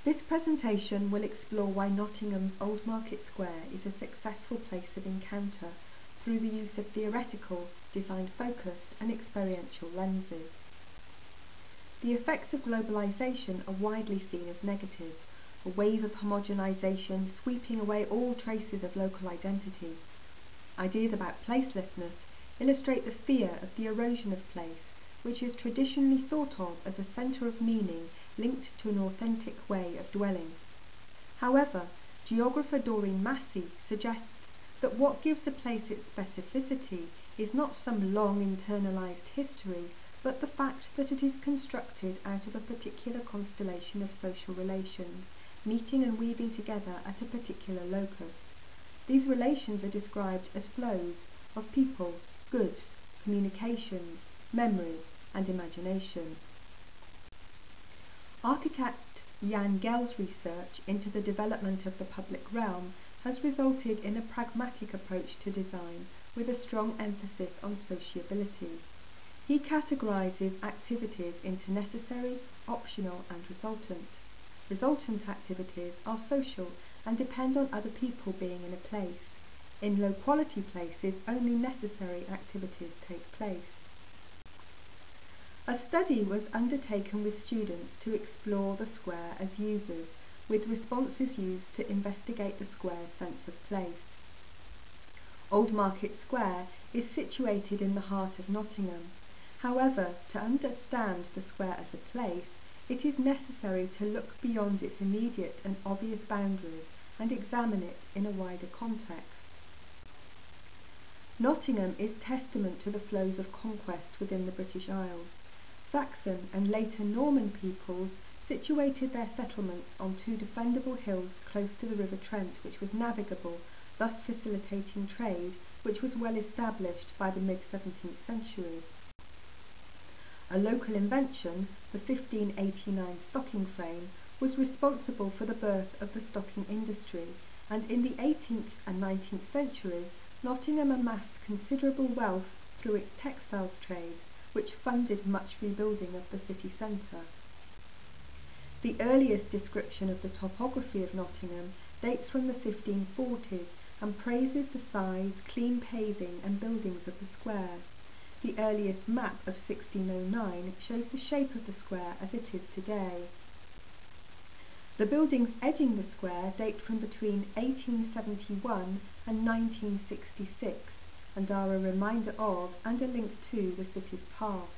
This presentation will explore why Nottingham's Old Market Square is a successful place of encounter through the use of theoretical, design-focused and experiential lenses. The effects of globalisation are widely seen as negative, a wave of homogenisation sweeping away all traces of local identity. Ideas about placelessness illustrate the fear of the erosion of place, which is traditionally thought of as a centre of meaning linked to an authentic way of dwelling. However, geographer Doreen Massey suggests that what gives a place its specificity is not some long internalised history, but the fact that it is constructed out of a particular constellation of social relations, meeting and weaving together at a particular locus. These relations are described as flows of people, goods, communications, memories and imagination. Architect Jan Gehl's research into the development of the public realm has resulted in a pragmatic approach to design with a strong emphasis on sociability. He categorises activities into necessary, optional and resultant. Resultant activities are social and depend on other people being in a place. In low-quality places, only necessary activities take place. A study was undertaken with students to explore the square as users, with responses used to investigate the square's sense of place. Old Market Square is situated in the heart of Nottingham. However, to understand the square as a place, it is necessary to look beyond its immediate and obvious boundaries and examine it in a wider context. Nottingham is testament to the flows of conquest within the British Isles. Saxon and later Norman peoples situated their settlements on two defendable hills close to the River Trent, which was navigable, thus facilitating trade, which was well established by the mid-17th century. A local invention, the 1589 stocking frame, was responsible for the birth of the stocking industry, and in the 18th and 19th centuries, Nottingham amassed considerable wealth through its textiles trade, which funded much rebuilding of the city centre. The earliest description of the topography of Nottingham dates from the 1540s and praises the size, clean paving and buildings of the square. The earliest map of 1609 shows the shape of the square as it is today. The buildings edging the square date from between 1871 and 1966 and are a reminder of and a link to the city's past.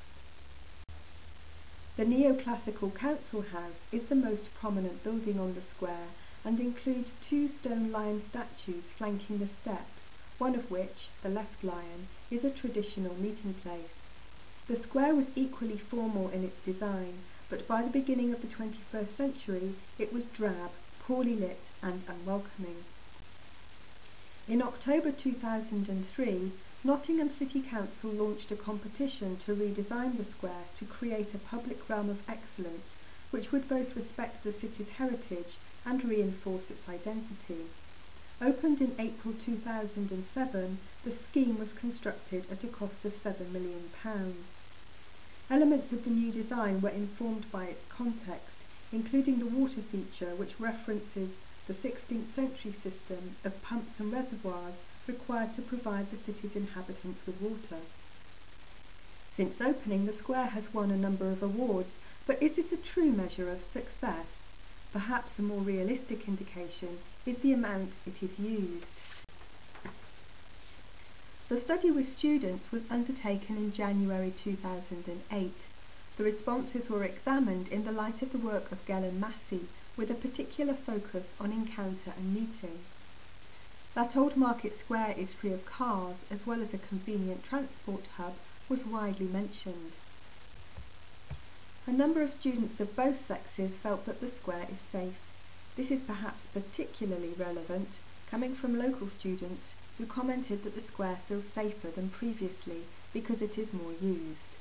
The neoclassical council house is the most prominent building on the square and includes two stone lion statues flanking the steps, one of which, the left lion, is a traditional meeting place. The square was equally formal in its design, but by the beginning of the 21st century it was drab, poorly lit and unwelcoming. In October 2003, Nottingham City Council launched a competition to redesign the square to create a public realm of excellence which would both respect the city's heritage and reinforce its identity. Opened in April 2007, the scheme was constructed at a cost of £7 million. Elements of the new design were informed by its context, including the water feature, which references the 16th century system of pumps and reservoirs required to provide the city's inhabitants with water. Since opening, the square has won a number of awards, but is this a true measure of success? Perhaps a more realistic indication is the amount it is used. The study with students was undertaken in January 2008. The responses were examined in the light of the work of Doreen Massey, with a particular focus on encounter and meeting. That Old Market Square is free of cars, as well as a convenient transport hub, was widely mentioned. A number of students of both sexes felt that the square is safe. This is perhaps particularly relevant, coming from local students who commented that the square feels safer than previously because it is more used.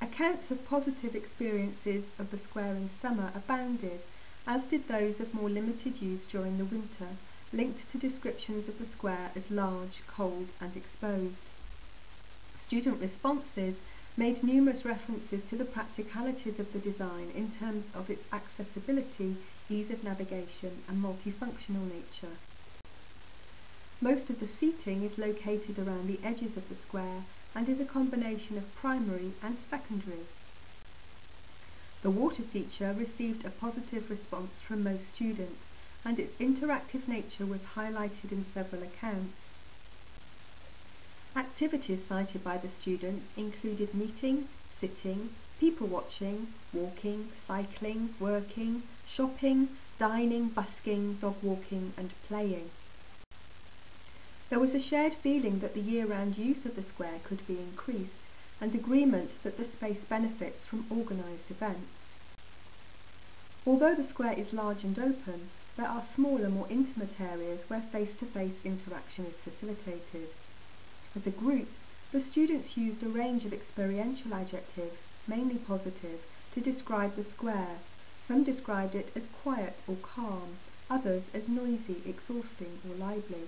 Accounts of positive experiences of the square in summer abounded, as did those of more limited use during the winter, linked to descriptions of the square as large, cold and exposed. Student responses made numerous references to the practicalities of the design in terms of its accessibility, ease of navigation and multifunctional nature. Most of the seating is located around the edges of the square and is a combination of primary and secondary. The water feature received a positive response from most students, and its interactive nature was highlighted in several accounts. Activities cited by the students included meeting, sitting, people watching, walking, cycling, working, shopping, dining, busking, dog walking and playing. There was a shared feeling that the year-round use of the square could be increased, and agreement that the space benefits from organised events. Although the square is large and open, there are smaller, more intimate areas where face-to-face interaction is facilitated. As a group, the students used a range of experiential adjectives, mainly positive, to describe the square. Some described it as quiet or calm, others as noisy, exhausting or lively.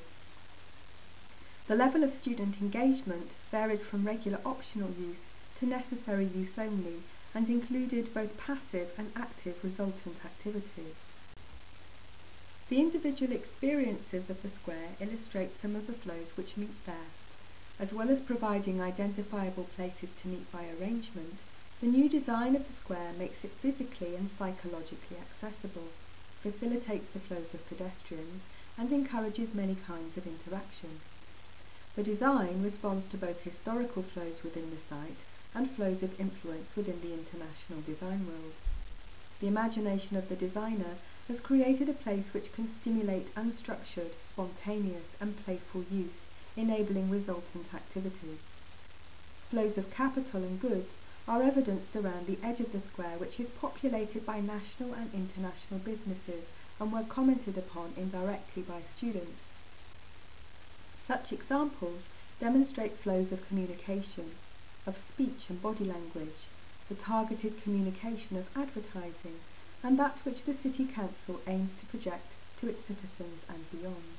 The level of student engagement varied from regular optional use to necessary use only, and included both passive and active resultant activities. The individual experiences of the square illustrate some of the flows which meet there. As well as providing identifiable places to meet by arrangement, the new design of the square makes it physically and psychologically accessible, facilitates the flows of pedestrians, and encourages many kinds of interaction. The design responds to both historical flows within the site and flows of influence within the international design world. The imagination of the designer has created a place which can stimulate unstructured, spontaneous and playful use, enabling resultant activities. Flows of capital and goods are evidenced around the edge of the square, which is populated by national and international businesses and were commented upon indirectly by students. Such examples demonstrate flows of communication, of speech and body language, the targeted communication of advertising, and that which the City Council aims to project to its citizens and beyond.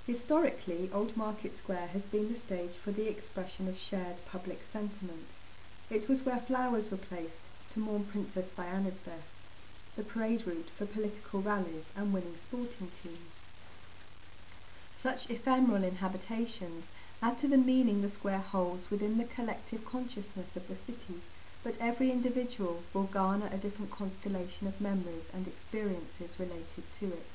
Historically, Old Market Square has been the stage for the expression of shared public sentiment. It was where flowers were placed to mourn Princess Diana's death, the parade route for political rallies and winning sporting teams. Such ephemeral inhabitations add to the meaning the square holds within the collective consciousness of the city, but every individual will garner a different constellation of memories and experiences related to it.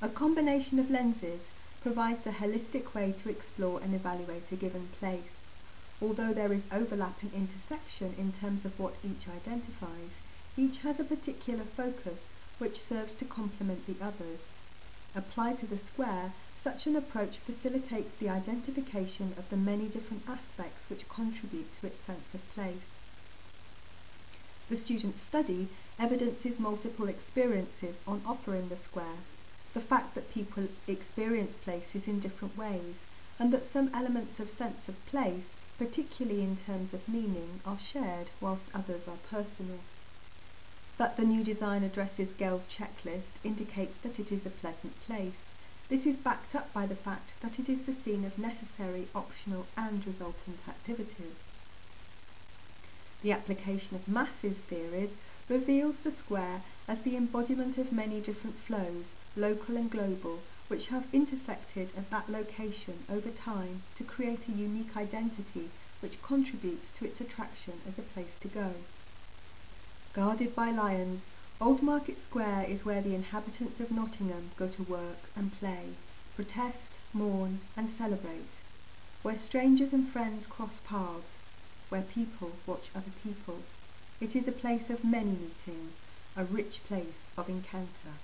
A combination of lenses provides a holistic way to explore and evaluate a given place. Although there is overlap and intersection in terms of what each identifies, each has a particular focus which serves to complement the others. Applied to the square, such an approach facilitates the identification of the many different aspects which contribute to its sense of place. The student study evidences multiple experiences on offer in the square, the fact that people experience places in different ways, and that some elements of sense of place, particularly in terms of meaning, are shared whilst others are personal. That the new design addresses Gell's checklist indicates that it is a pleasant place. This is backed up by the fact that it is the scene of necessary, optional and resultant activities. The application of Massey's theories reveals the square as the embodiment of many different flows, local and global, which have intersected at that location over time to create a unique identity which contributes to its attraction as a place to go. Guarded by lions, Old Market Square is where the inhabitants of Nottingham go to work and play, protest, mourn and celebrate, where strangers and friends cross paths, where people watch other people. It is a place of many meetings, a rich place of encounter.